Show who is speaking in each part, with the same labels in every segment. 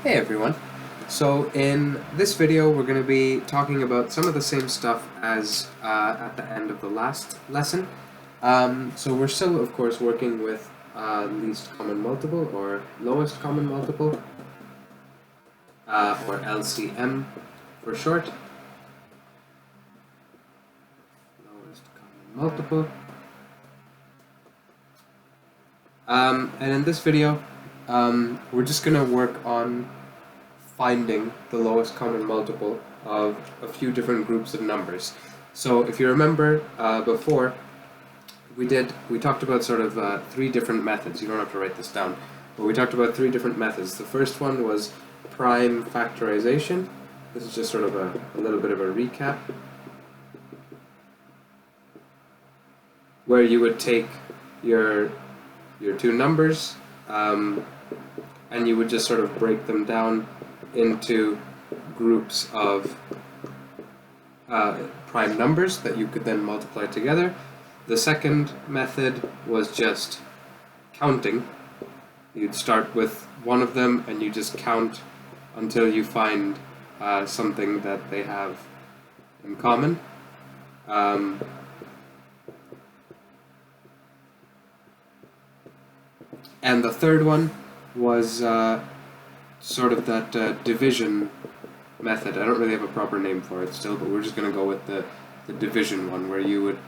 Speaker 1: Hey everyone. So in this video we're going to be talking about some of the same stuff as at the end of the last lesson. So we're still of course working with least common multiple or lowest common multiple, or LCM for short. Lowest common multiple. And in this video we're just going to work on finding the lowest common multiple of a few different groups of numbers. So if you remember before, we talked about sort of three different methods. You don't have to write this down, but we talked about three different methods. The first one was prime factorization. This is just sort of a little bit of a recap, where you would take your two numbers and you would just sort of break them down into groups of prime numbers that you could then multiply together. The second method was just counting. You'd start with one of them and you just count until you find something that they have in common. And the third one was sort of that division method. I don't really have a proper name for it still, but we're just going to go with the division one, where you would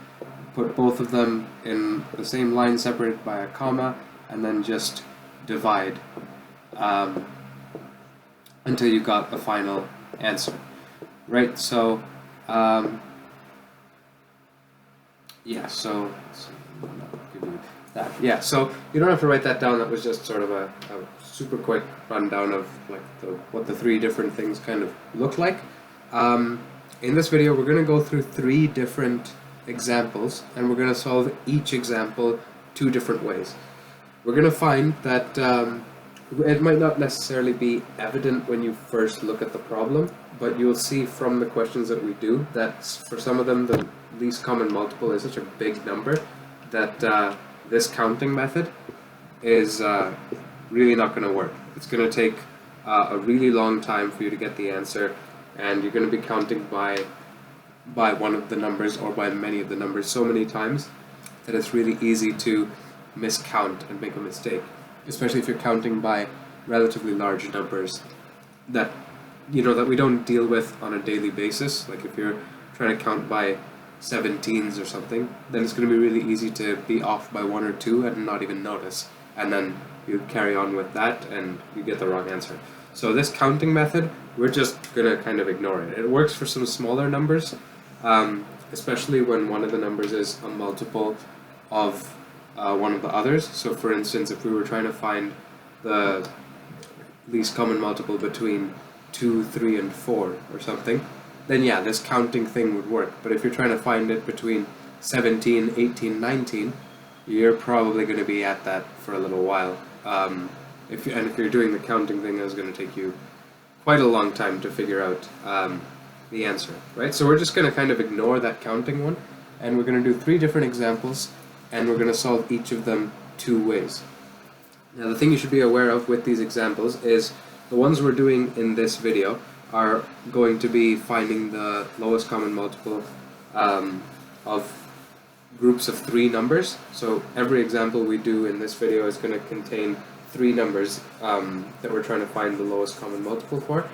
Speaker 1: put both of them in the same line separated by a comma and then just divide until you got a final answer. Right, so yeah, so I'll give you that. Yeah, so you don't have to write that down. That was just sort of a super quick rundown of like what the three different things kind of look like. In this video we're going to go through three different examples and we're going to solve each example two different ways. We're going to find that it might not necessarily be evident when you first look at the problem, but you'll see from the questions that we do that for some of them the least common multiple is such a big number that this counting method is really not going to work. It's going to take a really long time for you to get the answer, and you're going to be counting by one of the numbers or by many of the numbers so many times that it's really easy to miscount and make a mistake, especially if you're counting by relatively large numbers that that we don't deal with on a daily basis. Like if you're trying to count by 17s or something, then it's going to be really easy to be off by one or two and not even notice, and then you carry on with that and you get the wrong answer. So this counting method, we're just going to kind of ignore it. It works for some smaller numbers, especially when one of the numbers is a multiple of one of the others. So for instance, if we were trying to find the least common multiple between 2, 3, and 4 or something, then yeah, this counting thing would work. But if you're trying to find it between 17, 18, 19, you're probably going to be at that for a little while. If you're doing the counting thing, it's going to take you quite a long time to figure out the answer, right? So we're just going to kind of ignore that counting one, and we're going to do three different examples, and we're going to solve each of them two ways. Now the thing you should be aware of with these examples is the ones we're doing in this video are going to be finding the lowest common multiple of groups of three numbers. So every example we do in this video is going to contain three numbers that we're trying to find the lowest common multiple for.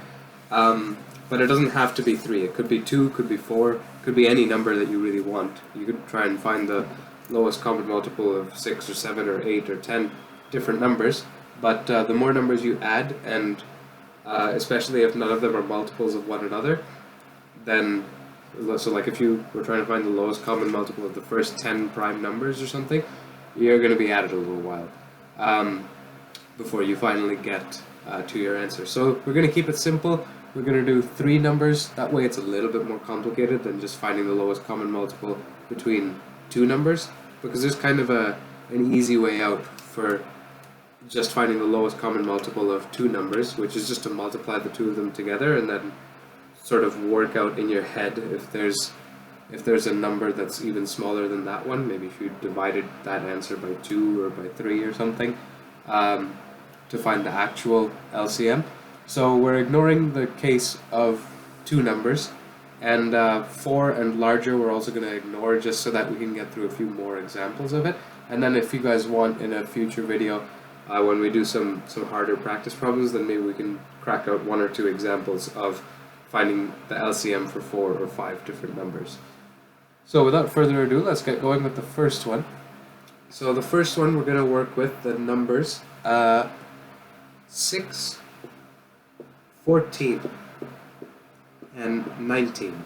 Speaker 1: But it doesn't have to be three. It could be 2, could be 4, could be any number that you really want. You could try and find the lowest common multiple of 6 or 7 or 8 or 10 different numbers. But the more numbers you add, and especially if none of them are multiples of one another, then, so like if you were trying to find the lowest common multiple of the first 10 prime numbers or something, you're going to be at it a little while before you finally get to your answer. So we're going to keep it simple. We're going to do three numbers. That way it's a little bit more complicated than just finding the lowest common multiple between two numbers, because there's kind of an easy way out for just finding the lowest common multiple of two numbers, which is just to multiply the two of them together and then sort of work out in your head if there's a number that's even smaller than that one. Maybe if you divided that answer by 2 or by 3 or something, to find the actual LCM. So we're ignoring the case of two numbers, and 4 and larger we're also going to ignore just so that we can get through a few more examples of it. And then if you guys want in a future video, when we do some harder practice problems, then maybe we can crack out 1 or 2 examples of finding the LCM for 4 or 5 different numbers. So without further ado, let's get going with the first one. So the first one, we're going to work with the numbers 6, 14, and 19.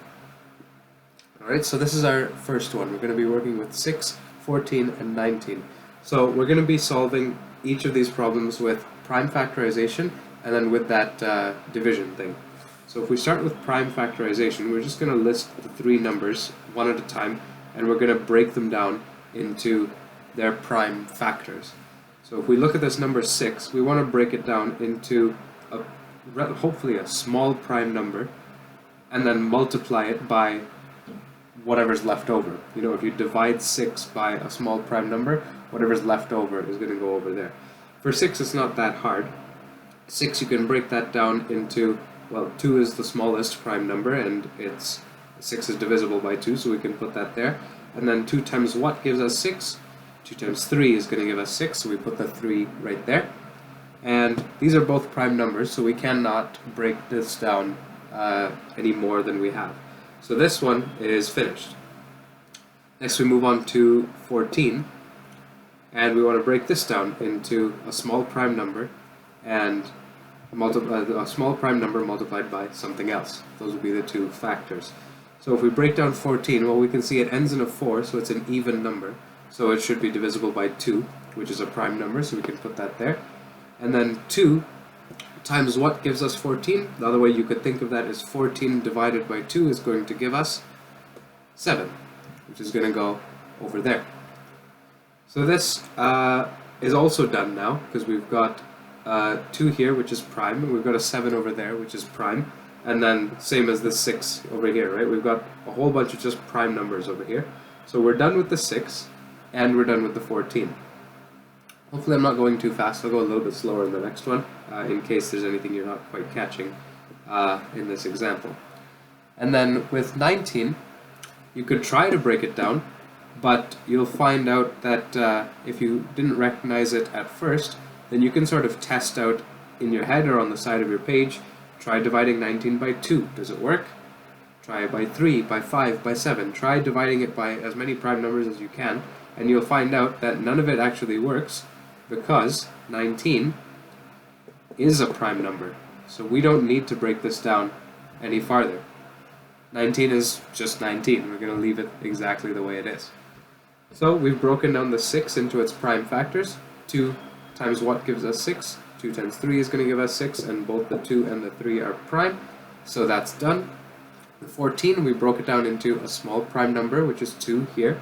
Speaker 1: Alright, so this is our first one. We're going to be working with 6, 14, and 19. So we're going to be solving each of these problems with prime factorization and then with that division thing. So if we start with prime factorization, we're just going to list the 3 numbers one at a time, and we're going to break them down into their prime factors. So if we look at this number 6, we want to break it down into hopefully a small prime number, and then multiply it by whatever's left over. You know, if you divide 6 by a small prime number, whatever's left over is going to go over there. For 6, it's not that hard. 6, you can break that down into, well, 2 is the smallest prime number, and 6 is divisible by 2, so we can put that there. And then 2 times what gives us 6? 2 times 3 is going to give us 6, so we put the 3 right there. And these are both prime numbers, so we cannot break this down any more than we have. So this one is finished. Next we move on to 14, and we want to break this down into a small prime number and a small prime number multiplied by something else. Those will be the 2 factors. So if we break down 14, well, we can see it ends in a 4, so it's an even number. So it should be divisible by 2, which is a prime number, so we can put that there. And then 2 times what gives us 14? The other way you could think of that is 14 divided by 2 is going to give us 7, which is going to go over there. So this is also done now, because we've got 2 here, which is prime, and we've got a 7 over there, which is prime, and then same as the 6 over here, right? We've got a whole bunch of just prime numbers over here. So we're done with the 6, and we're done with the 14. Hopefully I'm not going too fast. I'll go a little bit slower in the next one, in case there's anything you're not quite catching in this example. And then with 19, you could try to break it down, but you'll find out that if you didn't recognize it at first, then you can sort of test out in your head or on the side of your page. Try dividing 19 by 2. Does it work? Try it by 3, by 5, by 7. Try dividing it by as many prime numbers as you can, and you'll find out that none of it actually works, because 19 is a prime number. So we don't need to break this down any farther. 19 is just 19. We're going to leave it exactly the way it is. So we've broken down the 6 into its prime factors. 2 times what gives us 6? 2 times 3 is going to give us 6, and both the 2 and the 3 are prime. So that's done. The 14, we broke it down into a small prime number, which is 2 here.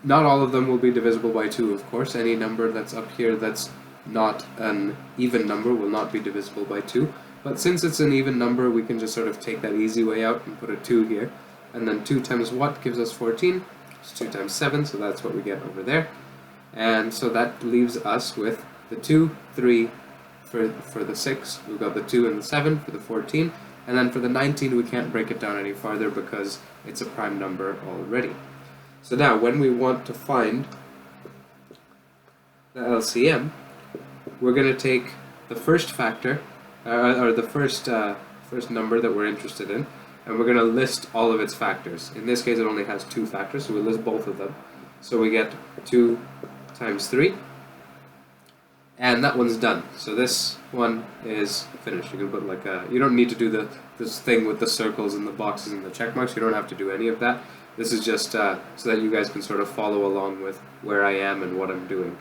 Speaker 1: Not all of them will be divisible by 2, of course. Any number that's up here that's not an even number will not be divisible by 2. But since it's an even number, we can just sort of take that easy way out and put a 2 here. And then 2 times what gives us 14? It's 2 times 7, so that's what we get over there. And so that leaves us with the 2, 3 for the 6. We've got the 2 and the 7 for the 14. And then for the 19, we can't break it down any farther because it's a prime number already. So now, when we want to find the LCM, we're going to take the first factor, or the first number that we're interested in, and we're going to list all of its factors. In this case, it only has 2 factors, so we list both of them. So we get 2 times 3, and that one's done. So this one is finished. You can put like a, you don't need to do this thing with the circles and the boxes and the check marks. You don't have to do any of that. This is just so that you guys can sort of follow along with where I am and what I'm doing.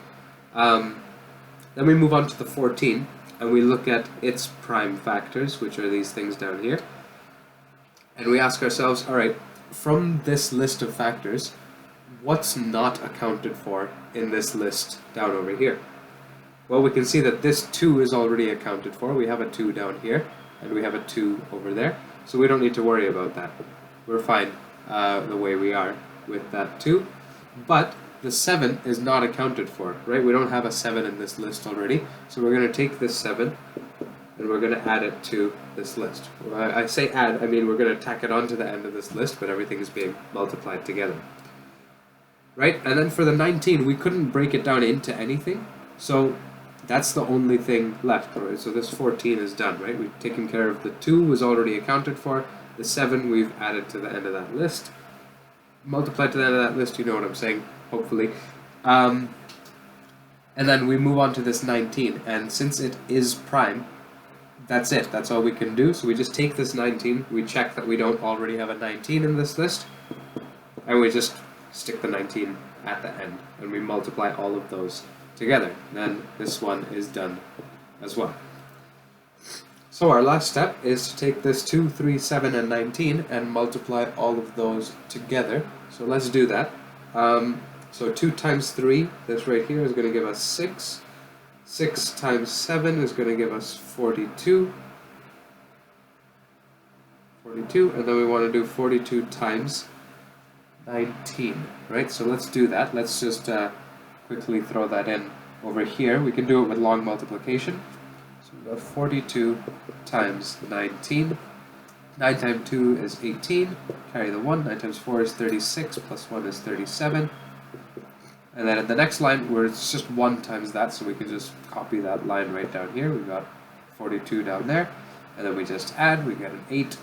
Speaker 1: Then we move on to the 14, and we look at its prime factors, which are these things down here. And we ask ourselves, alright, from this list of factors, what's not accounted for in this list down over here? Well, we can see that this 2 is already accounted for. We have a 2 down here, and we have a 2 over there, so we don't need to worry about that. We're fine the way we are with that 2, but the 7 is not accounted for, right? We don't have a 7 in this list already, so we're going to take this 7, and we're going to add it to this list. I say add, I mean we're going to tack it onto the end of this list, but everything is being multiplied together. Right? And then for the 19, we couldn't break it down into anything, so that's the only thing left. Right? So this 14 is done, right? We've taken care of the 2 was already accounted for, the 7 we've added to the end of that list. Multiplied to the end of that list, you know what I'm saying, hopefully. And then we move on to this 19, and since it is prime, that's it, that's all we can do. So we just take this 19, we check that we don't already have a 19 in this list, and we just stick the 19 at the end, and we multiply all of those together. Then this one is done as well. So our last step is to take this 2, 3, 7, and 19 and multiply all of those together. So let's do that. So 2 times 3, this right here, is going to give us 6. 6 times 7 is going to give us 42. 42, and then we want to do 42 times 19, right? So let's do that. Let's just quickly throw that in over here. We can do it with long multiplication. So we've got 42 times 19. 9 times 2 is 18. Carry the 1. 9 times 4 is 36. Plus 1 is 37. And then in the next line, where it's just 1 times that, so we can just copy that line right down here. We've got 42 down there. And then we just add. We get an 8.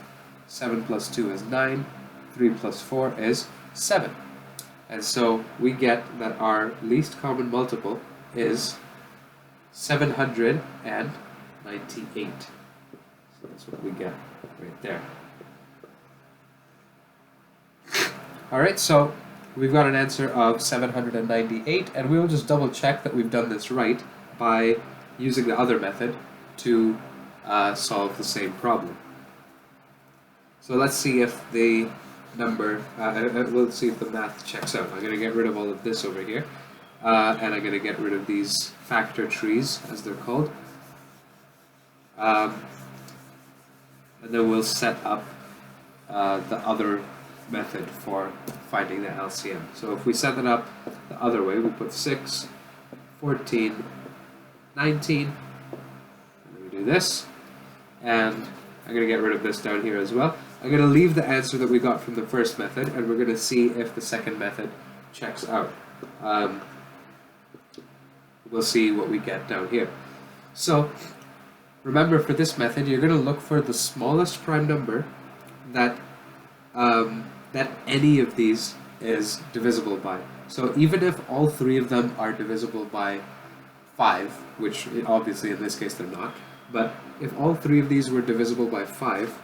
Speaker 1: 7 plus 2 is 9. 3 plus 4 is 7. And so we get that our least common multiple is 798. So that's what we get right there. Alright, so we've got an answer of 798, and we'll just double check that we've done this right by using the other method to solve the same problem. So let's see if the number, we'll see if the math checks out. I'm going to get rid of all of this over here, and I'm going to get rid of these factor trees, as they're called. And then we'll set up the other method for finding the LCM. So if we set it up the other way, we put 6, 14, 19, and then we do this, and I'm going to get rid of this down here as well. I'm going to leave the answer that we got from the first method, and we're going to see if the second method checks out. We'll see what we get down here. So remember, for this method, you're going to look for the smallest prime number that that any of these is divisible by. So even if all 3 of them are divisible by 5, which obviously in this case they're not, but if all 3 of these were divisible by 5,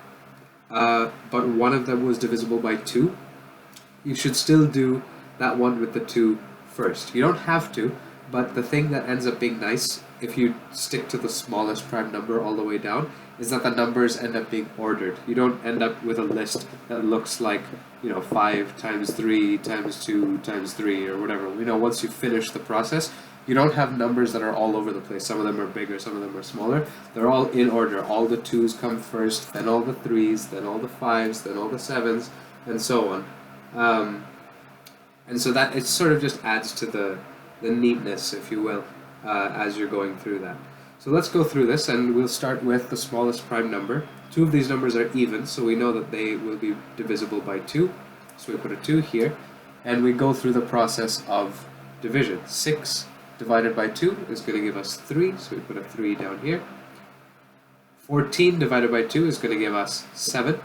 Speaker 1: but one of them was divisible by 2, you should still do that one with the 2 first. You don't have to, but the thing that ends up being nice if you stick to the smallest prime number all the way down is that the numbers end up being ordered. You don't end up with a list that looks like, 5 times 3 times 2 times 3 or whatever. Once you finish the process, you don't have numbers that are all over the place. Some of them are bigger, some of them are smaller. They're all in order. All the 2's come first, then all the 3's, then all the 5's, then all the 7's, and so on. And so that it sort of just adds to the neatness, if you will, as you're going through that. So let's go through this, and we'll start with the smallest prime number. 2 of these numbers are even, so we know that they will be divisible by 2. So we put a 2 here, and we go through the process of division. 6 divided by 2 is going to give us 3, so we put a 3 down here. 14 divided by 2 is going to give us 7.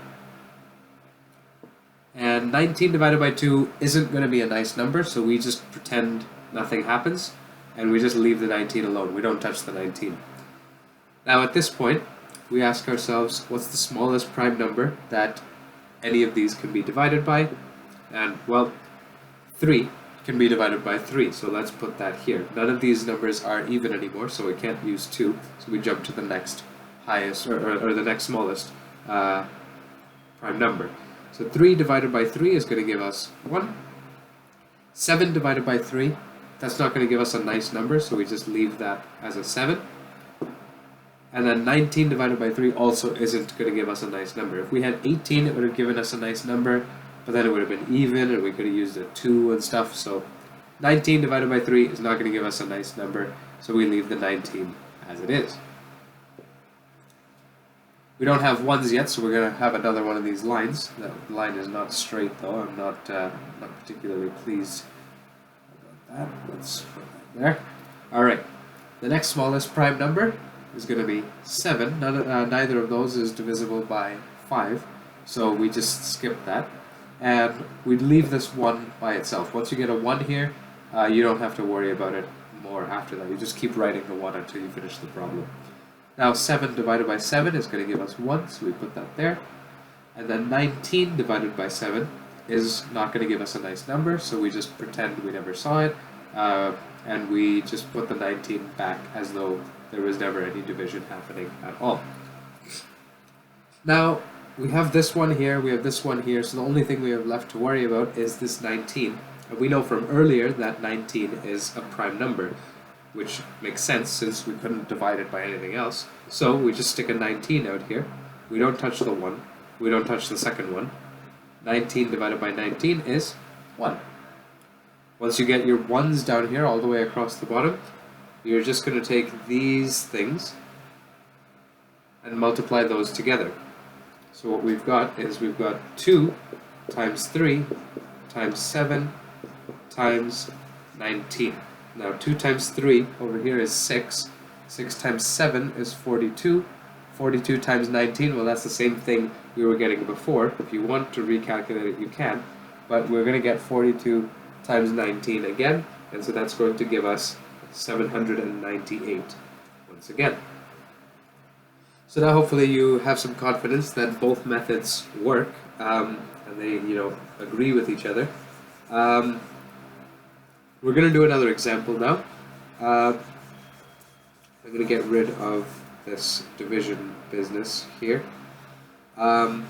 Speaker 1: And 19 divided by 2 isn't going to be a nice number, so we just pretend nothing happens, and we just leave the 19 alone. We don't touch the 19. Now at this point, we ask ourselves, what's the smallest prime number that any of these can be divided by? And, well, 3 can be divided by 3, so let's put that here. None of these numbers are even anymore, so we can't use 2, so we jump to the next highest, or the next smallest prime number. So 3 divided by 3 is going to give us 1. 7 divided by 3, that's not going to give us a nice number, so we just leave that as a 7. And then 19 divided by 3 also isn't going to give us a nice number. If we had 18, it would have given us a nice number, but then it would have been even, and we could have used a 2 and stuff. So 19 divided by 3 is not going to give us a nice number, so we leave the 19 as it is. We don't have ones yet, so we're going to have another one of these lines. That line is not straight, though. I'm not particularly pleased about that. Let's put that there. All right. The next smallest prime number is going to be 7. Neither of those is divisible by 5, so we just skip that. And we'd leave this 1 by itself. Once you get a 1 here, you don't have to worry about it more after that. You just keep writing the 1 until you finish the problem. Now 7 divided by 7 is going to give us 1, so we put that there. And then 19 divided by 7 is not going to give us a nice number, so we just pretend we never saw it, and we just put the 19 back as though there was never any division happening at all. Now, we have this one here, we have this one here, so the only thing we have left to worry about is this 19. And we know from earlier that 19 is a prime number, which makes sense since we couldn't divide it by anything else. So we just stick a 19 out here. We don't touch the 1. We don't touch the second one. 19 divided by 19 is 1. Once you get your 1s down here all the way across the bottom, you're just going to take these things and multiply those together. So what we've got is we've got 2 times 3 times 7 times 19. Now 2 times 3 over here is 6. 6 times 7 is 42. 42 times 19, well that's the same thing we were getting before. If you want to recalculate it, you can. But we're going to get 42 times 19 again, and so that's going to give us 798 once again. So now hopefully you have some confidence that both methods work, and they, agree with each other. We're going to do another example now. I'm going to get rid of this division business here. But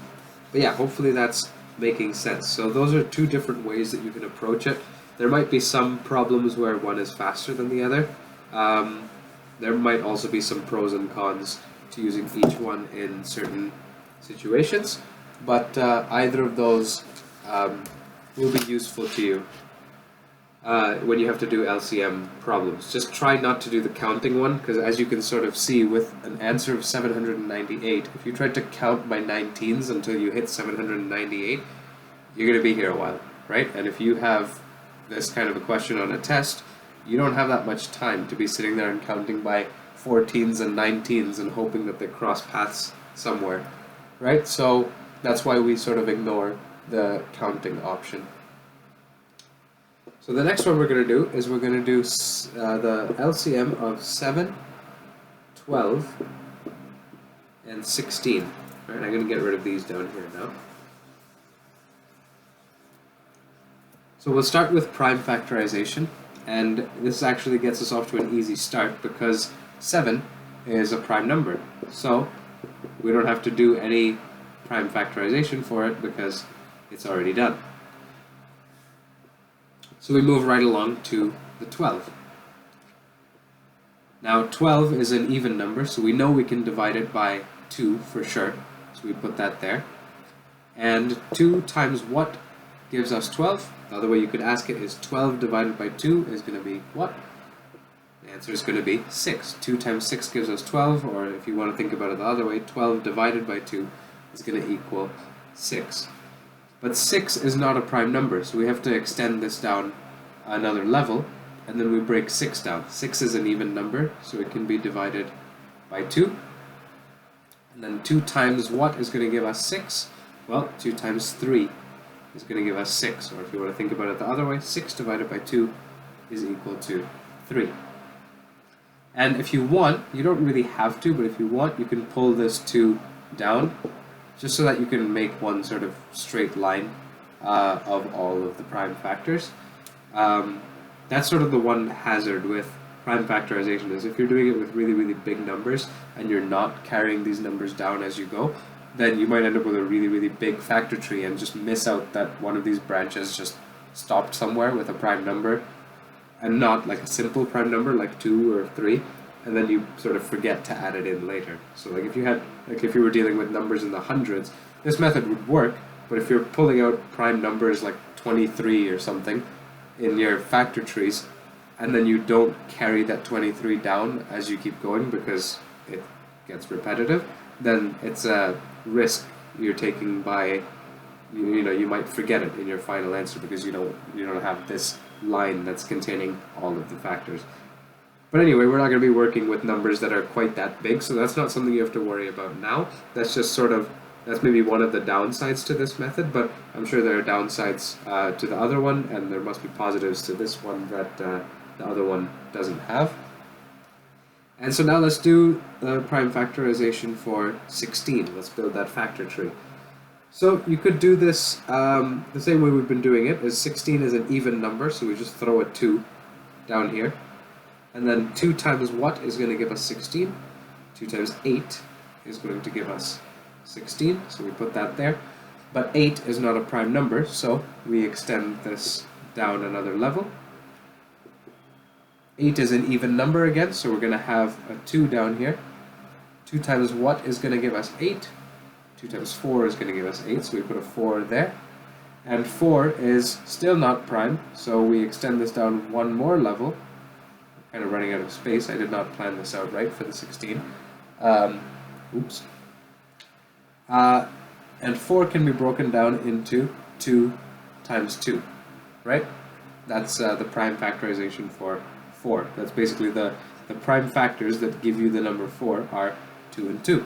Speaker 1: yeah, hopefully that's making sense. So those are 2 different ways that you can approach it. There might be some problems where one is faster than the other. There might also be some pros and cons to using each one in certain situations, but either of those will be useful to you when you have to do LCM problems. Just try not to do the counting one, because as you can sort of see with an answer of 798, if you try to count by 19s until you hit 798, you're going to be here a while, right? And if you have this kind of a question on a test, you don't have that much time to be sitting there and counting by 14s and 19s and hoping that they cross paths somewhere, right? So that's why we sort of ignore the counting option. So the next one we're going to do is we're going to do the LCM of 7, 12, and 16. Right, I'm going to get rid of these down here now. So we'll start with prime factorization, and this actually gets us off to an easy start because 7 is a prime number. So we don't have to do any prime factorization for it because it's already done. So we move right along to the 12. Now 12 is an even number, so we know we can divide it by 2 for sure. So we put that there. And 2 times what gives us 12? The other way you could ask it is 12 divided by 2 is going to be what? The answer is going to be 6. 2 times 6 gives us 12, or if you want to think about it the other way, 12 divided by 2 is going to equal 6. But 6 is not a prime number, so we have to extend this down another level, and then we break 6 down. 6 is an even number, so it can be divided by 2. And then 2 times what is going to give us 6? Well, 2 times 3 is going to give us 6. Or if you want to think about it the other way, 6 divided by 2 is equal to 3. And if you want, you don't really have to, but if you want, you can pull this 2 down, just so that you can make one sort of straight line of all of the prime factors. That's sort of the one hazard with prime factorization, is if you're doing it with really, really big numbers and you're not carrying these numbers down as you go, then you might end up with a really, really big factor tree and just miss out that one of these branches just stopped somewhere with a prime number and not like a simple prime number like 2 or 3, and then you sort of forget to add it in later. So like if you were dealing with numbers in the hundreds, this method would work, but if you're pulling out prime numbers like 23 or something in your factor trees, and then you don't carry that 23 down as you keep going because it gets repetitive, then it's a risk you're taking by, you know, you might forget it in your final answer because you don't have this line that's containing all of the factors. But anyway, we're not going to be working with numbers that are quite that big, so that's not something you have to worry about now. That's just sort of, that's maybe one of the downsides to this method, but I'm sure there are downsides to the other one, and there must be positives to this one that the other one doesn't have. And so now let's do the prime factorization for 16. Let's build that factor tree. So you could do this the same way we've been doing it, is 16 is an even number, so we just throw a 2 down here. And then 2 times what is going to give us 16? 2 times 8 is going to give us 16, so we put that there. But 8 is not a prime number, so we extend this down another level. 8 is an even number again, so we're going to have a 2 down here. 2 times what is going to give us 8? 2 times 4 is going to give us 8, so we put a 4 there. And 4 is still not prime, so we extend this down one more level. Kind of running out of space. I did not plan this out right for the 16. Oops. And 4 can be broken down into 2 times 2, right? That's the prime factorization for 4. That's basically the prime factors that give you the number 4 are 2 and 2.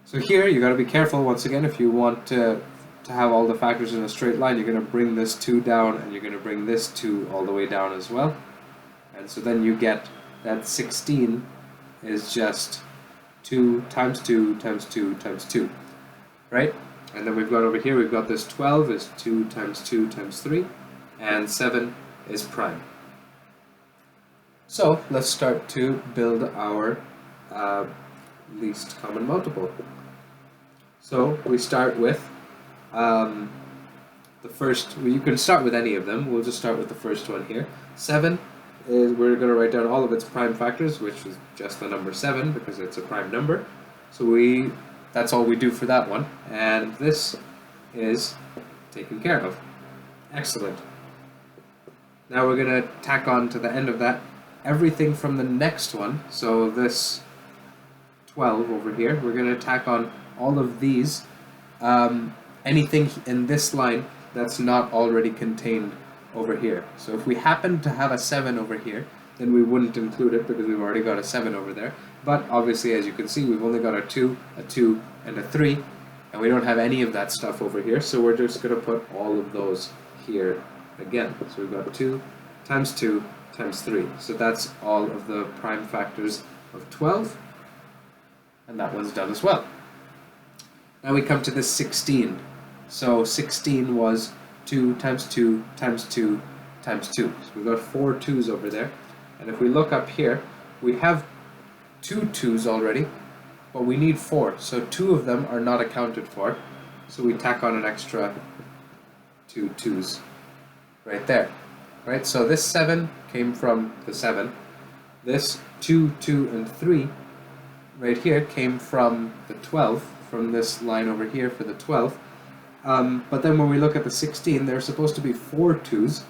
Speaker 1: So here you got to be careful once again. If you want to have all the factors in a straight line, you're going to bring this 2 down, and you're going to bring this 2 all the way down as well. And so then you get that 16 is just 2 times 2 times 2 times 2, right? And then we've got over here, we've got this 12 is 2 times 2 times 3, and 7 is prime. So let's start to build our least common multiple. So we start with the first, well, you can start with any of them, we'll just start with the first one here. 7 is, we're going to write down all of its prime factors, which is just the number 7 because it's a prime number. So that's all we do for that one, and this is taken care of. Excellent. Now we're going to tack on to the end of that everything from the next one. So this 12 over here, we're going to tack on all of these, anything in this line that's not already contained over here. So if we happen to have a 7 over here, then we wouldn't include it because we've already got a 7 over there. But obviously, as you can see, we've only got a 2, and a 3, and we don't have any of that stuff over here, so we're just going to put all of those here again. So we've got 2 times 2 times 3. So that's all of the prime factors of 12, and that one's done as well. Now we come to this 16. So 16 was 2 times 2 times 2 times 2. So we've got 4 2's over there. And if we look up here, we have 2 2's already, but we need 4. So 2 of them are not accounted for. So we tack on an extra 2 2's right there. Right? So this 7 came from the 7. This 2, 2, and 3 right here came from the 12, from this line over here for the 12. But then when we look at the 16, there's supposed to be 4 2's,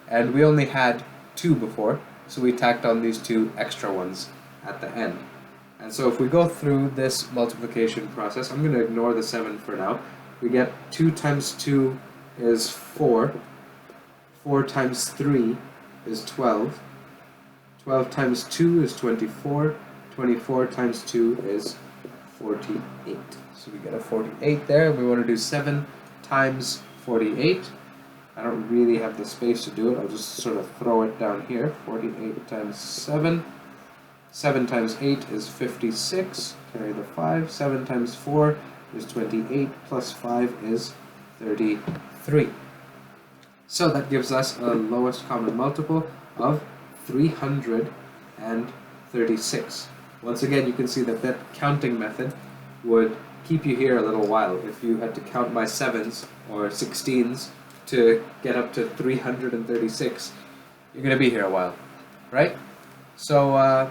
Speaker 1: and we only had 2 before, so we tacked on these 2 extra ones at the end. And so if we go through this multiplication process, I'm going to ignore the 7 for now. We get 2 times 2 is 4, 4 times 3 is 12, 12 times 2 is 24, 24 times 2 is 48. So we get a 48 there. We want to do 7 times 48. I don't really have the space to do it. I'll just sort of throw it down here. 48 times 7. 7 times 8 is 56. Carry the 5. 7 times 4 is 28. Plus 5 is 33. So that gives us a lowest common multiple of 336. Once again, you can see that that counting method would keep you here a little while. If you had to count by 7's or 16's to get up to 336, you're going to be here a while, right? So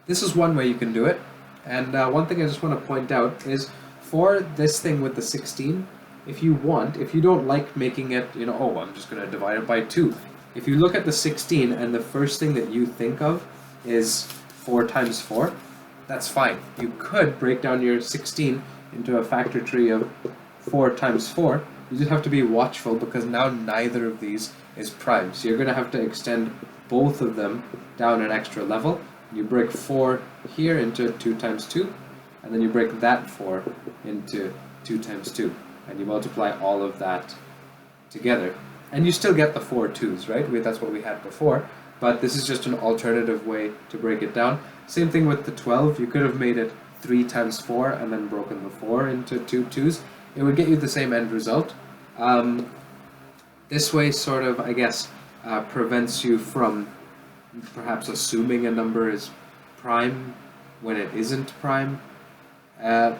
Speaker 1: this is one way you can do it. And one thing I just want to point out is for this thing with the 16, if you don't like making it, oh, I'm just going to divide it by 2. If you look at the 16 and the first thing that you think of is 4 times 4, that's fine. You could break down your 16 into a factor tree of 4 times 4. You just have to be watchful because now neither of these is prime. So you're going to have to extend both of them down an extra level. You break 4 here into 2 times 2, and then you break that 4 into 2 times 2. And you multiply all of that together. And you still get the 4 2's, right? That's what we had before. But this is just an alternative way to break it down. Same thing with the 12. You could have made it 3 times 4 and then broken the 4 into 2 2's. It would get you the same end result. This way sort of, I guess, prevents you from perhaps assuming a number is prime when it isn't prime. I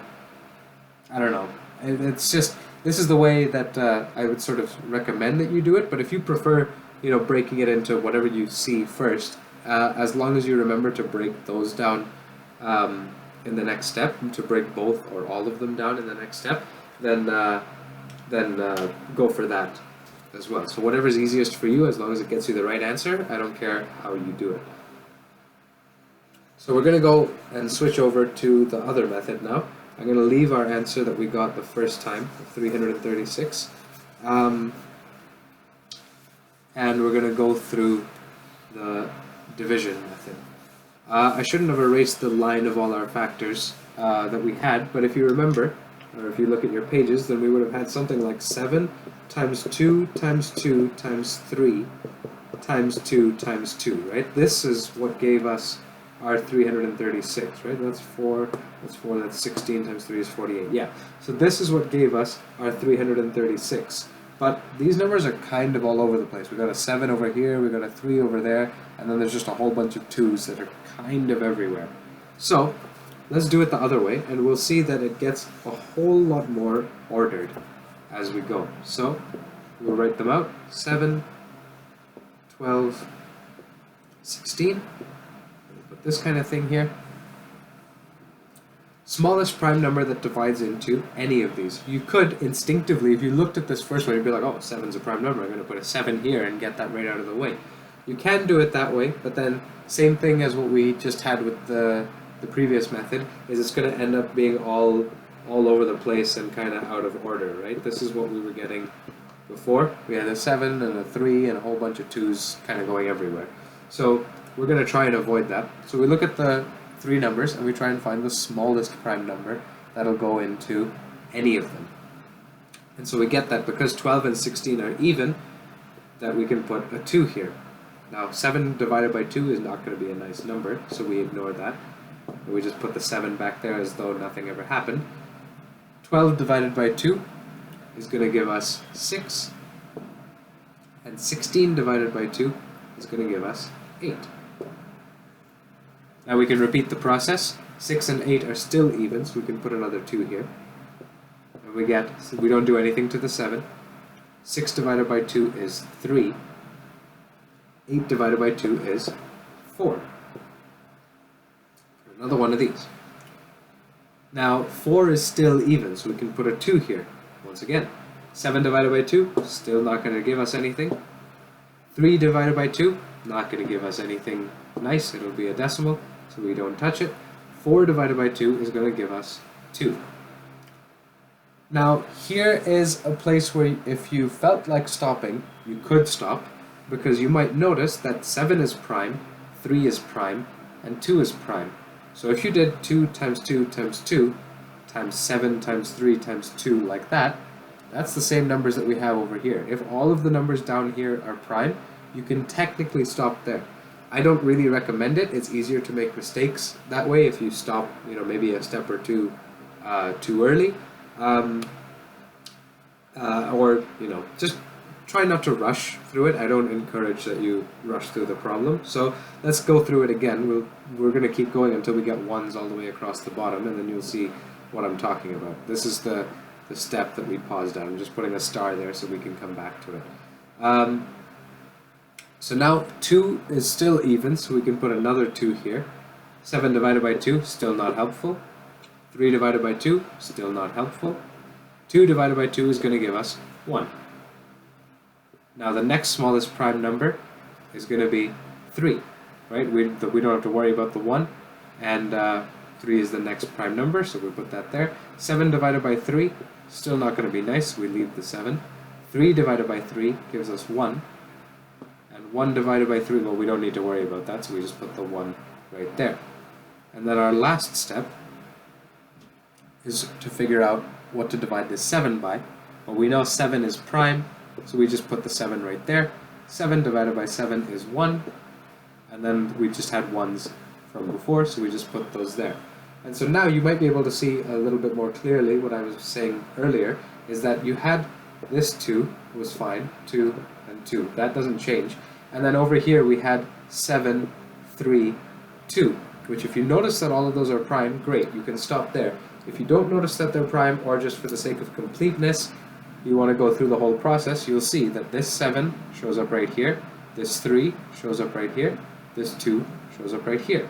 Speaker 1: don't know. It's just, this is the way that I would sort of recommend that you do it, but if you prefer, breaking it into whatever you see first, as long as you remember to break those down in the next step, to break both or all of them down in the next step, then go for that as well. So whatever's easiest for you, as long as it gets you the right answer, I don't care how you do it. So we're going to go and switch over to the other method now. I'm going to leave our answer that we got the first time, 336, and we're going to go through the division method. I shouldn't have erased the line of all our factors that we had, but if you remember, or if you look at your pages, then we would have had something like 7 times 2 times 2 times 3 times 2 times 2, right? This is what gave us our 336, right? That's 4, that's 16 times 3 is 48. Yeah, so this is what gave us our 336. But these numbers are kind of all over the place. We've got a 7 over here, we've got a 3 over there, and then there's just a whole bunch of 2's that are kind of everywhere. So let's do it the other way, and we'll see that it gets a whole lot more ordered as we go. So we'll write them out. 7, 12, 16. Put this kind of thing here. Smallest prime number that divides into any of these. You could instinctively, if you looked at this first one, you'd be like, oh, 7's a prime number. I'm going to put a 7 here and get that right out of the way. You can do it that way, but then same thing as what we just had with the previous method, is it's going to end up being all over the place and kind of out of order, right? This is what we were getting before. We had a 7 and a 3 and a whole bunch of 2's kind of going everywhere. So we're going to try and avoid that. So we look at the 3 numbers and we try and find the smallest prime number that'll go into any of them. And so we get that because 12 and 16 are even, that we can put a 2 here. Now 7 divided by 2 is not going to be a nice number, so we ignore that. We just put the 7 back there as though nothing ever happened. 12 divided by 2 is going to give us 6. And 16 divided by 2 is going to give us 8. Now we can repeat the process. 6 and 8 are still even, so we can put another 2 here. And we get, so we don't do anything to the 7. 6 divided by 2 is 3. 8 divided by 2 is 4. Another one of these. Now 4 is still even, so we can put a 2 here. Once again, 7 divided by 2, still not going to give us anything. 3 divided by 2, not going to give us anything nice. It'll be a decimal, so we don't touch it. 4 divided by 2 is going to give us 2. Now here is a place where if you felt like stopping, you could stop, because you might notice that 7 is prime, 3 is prime, and 2 is prime. So if you did 2 times 2 times 2 times 7 times 3 times 2 like that, that's the same numbers that we have over here. If all of the numbers down here are prime, you can technically stop there. I don't really recommend it. It's easier to make mistakes that way if you stop, maybe a step or two too early. Or just try not to rush through it. I don't encourage that you rush through the problem. So let's go through it again. We're going to keep going until we get 1's all the way across the bottom, and then you'll see what I'm talking about. This is the step that we paused at. I'm just putting a star there so we can come back to it. So now 2 is still even, so we can put another 2 here. 7 divided by 2, still not helpful. 3 divided by 2, still not helpful. 2 divided by 2 is going to give us 1. Now the next smallest prime number is going to be 3, right? We don't have to worry about the 1, and 3 is the next prime number, so we put that there. 7 divided by 3, still not going to be nice, so we leave the 7. 3 divided by 3 gives us 1. And 1 divided by 3, well, we don't need to worry about that, so we just put the 1 right there. And then our last step is to figure out what to divide this 7 by. Well, we know 7 is prime, so we just put the 7 right there. 7 divided by 7 is 1, and then we just had 1s from before, so we just put those there. And so now you might be able to see a little bit more clearly what I was saying earlier, is that you had this 2 was fine, 2 and 2, that doesn't change. And then over here we had 7, 3, 2, which if you notice that all of those are prime, great, you can stop there. If you don't notice that they're prime, or just for the sake of completeness, you want to go through the whole process, you'll see that this 7 shows up right here, this 3 shows up right here, this 2 shows up right here.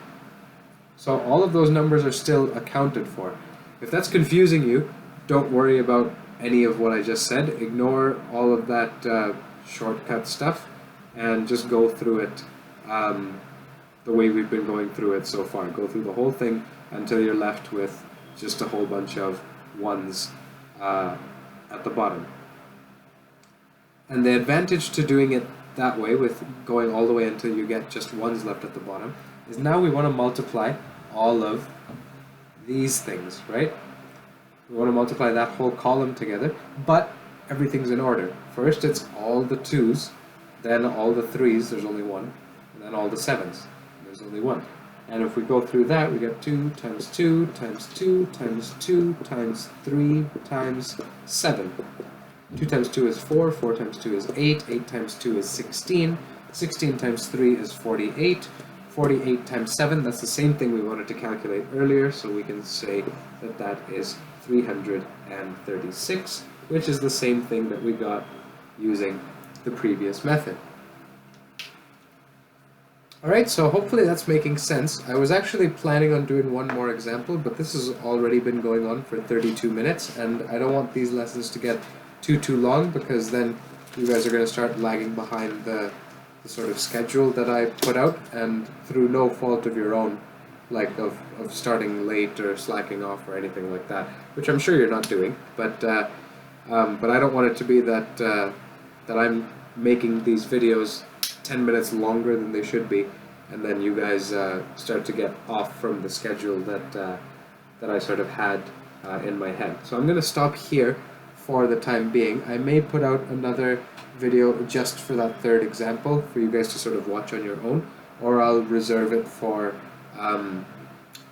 Speaker 1: So all of those numbers are still accounted for. If that's confusing you, don't worry about any of what I just said. Ignore all of that shortcut stuff and just go through it the way we've been going through it so far. Go through the whole thing until you're left with just a whole bunch of 1s at the bottom. And the advantage to doing it that way, with going all the way until you get just 1s left at the bottom, is now we want to multiply all of these things, right? We want to multiply that whole column together, but everything's in order. First it's all the 2s, then all the 3s, there's only 1, and then all the 7s, there's only 1. And if we go through that, we get 2 times 2 times 2 times 2 times 3 times 7. 2 times 2 is 4, 4 times 2 is 8, 8 times 2 is 16, 16 times 3 is 48, 48 times 7, that's the same thing we wanted to calculate earlier, so we can say that that is 336, which is the same thing that we got using the previous method. Alright, so hopefully that's making sense. I was actually planning on doing one more example, but this has already been going on for 32 minutes, and I don't want these lessons to get too long, because then you guys are going to start lagging behind the sort of schedule that I put out, and through no fault of your own, like of starting late or slacking off or anything like that, which I'm sure you're not doing, but I don't want it to be that that I'm making these videos 10 minutes longer than they should be, and then you guys start to get off from the schedule that I sort of had in my head. So I'm going to stop here for the time being. I may put out another video just for that third example for you guys to sort of watch on your own, or I'll reserve it for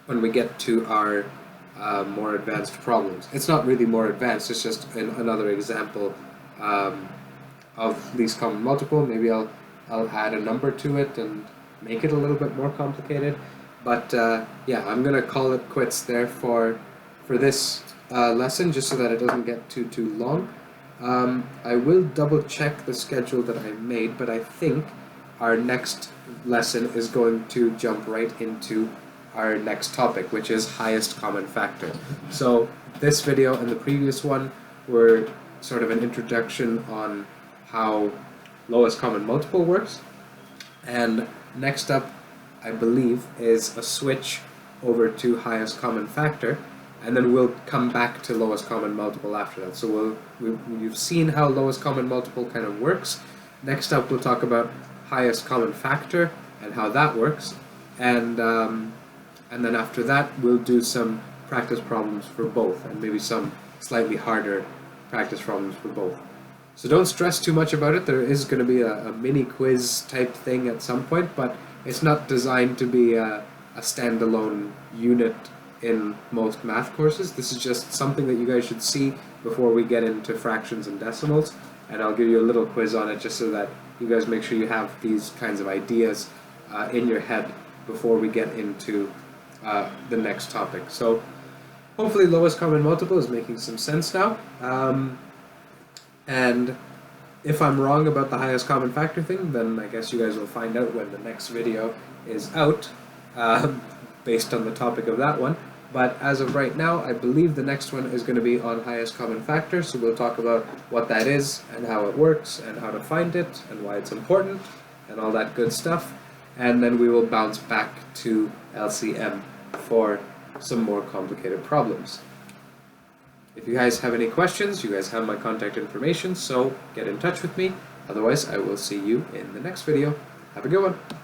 Speaker 1: when we get to our more advanced problems. It's not really more advanced, it's just another example of least common multiple. Maybe I'll add a number to it and make it a little bit more complicated. But yeah, I'm gonna call it quits there for this lesson, just so that it doesn't get too long. I will double check the schedule that I made, but I think our next lesson is going to jump right into our next topic, which is highest common factor. So this video and the previous one were sort of an introduction on how lowest common multiple works, and next up, I believe, is a switch over to highest common factor, and then we'll come back to lowest common multiple after that. So you've seen how lowest common multiple kind of works. Next up, we'll talk about highest common factor and how that works, and then after that, we'll do some practice problems for both, and maybe some slightly harder practice problems for both. So don't stress too much about it. There is going to be a mini quiz type thing at some point, but it's not designed to be a standalone unit in most math courses. This is just something that you guys should see before we get into fractions and decimals, and I'll give you a little quiz on it just so that you guys make sure you have these kinds of ideas in your head before we get into the next topic. So hopefully lowest common multiple is making some sense now. And if I'm wrong about the highest common factor thing, then I guess you guys will find out when the next video is out, based on the topic of that one. But as of right now, I believe the next one is going to be on highest common factor, so we'll talk about what that is, and how it works, and how to find it, and why it's important, and all that good stuff. And then we will bounce back to LCM for some more complicated problems. If you guys have any questions, you guys have my contact information, so get in touch with me. Otherwise, I will see you in the next video. Have a good one.